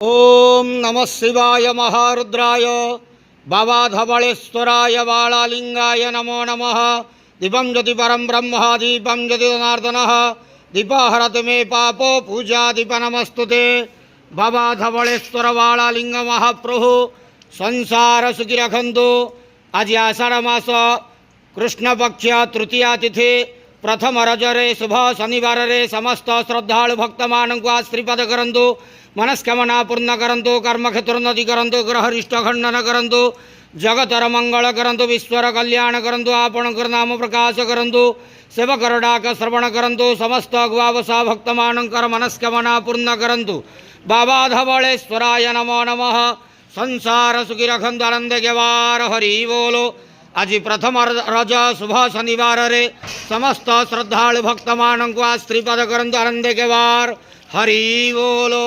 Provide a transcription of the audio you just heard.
ओम नमः शिवाय महारुद्राय बाबा धवलेश्वराय बालालिंगाय नमो नमः। दीपं ज्योति परम ब्रह्म दीपं ज्योति जनार्दनः दीपहरत मे पापो पूजा दीप नमस्तुते। बाबा धवलेश्वर बालालिंग महाप्रभु संसार सुखी रखंतु। आज आषाढ़ मास कृष्ण पक्ष तृतीया तिथि प्रथम रजरे शुभ शनिवार रे समस्त श्रद्धालु भक्त मानक आश्रीपद करंतु। मनस्कामना पूर्ण करंतु। कर्म क्षेत्रोन्नति करंतु। ग्रहरिष्ट खंडन करंतु। जगतर मंगल करंतु। विश्वर कल्याण करंतु। आपणकर नाम प्रकाश करंतु। सेवकर डाक श्रवण करंतु। समस्त अगुवावसा भक्त मानकर मनस्कामना पूर्ण करंतु। बाबा धवलेश्वराय नमो नमः। संसार सुखी रखंतु। आनंद गेवार हरि बोलो। आज प्रथम रज शुभ शनिवार रे समस्त श्रद्धालु भक्त मानक आश्रीपद करंतु। आनंद गेवार हरि बोलो।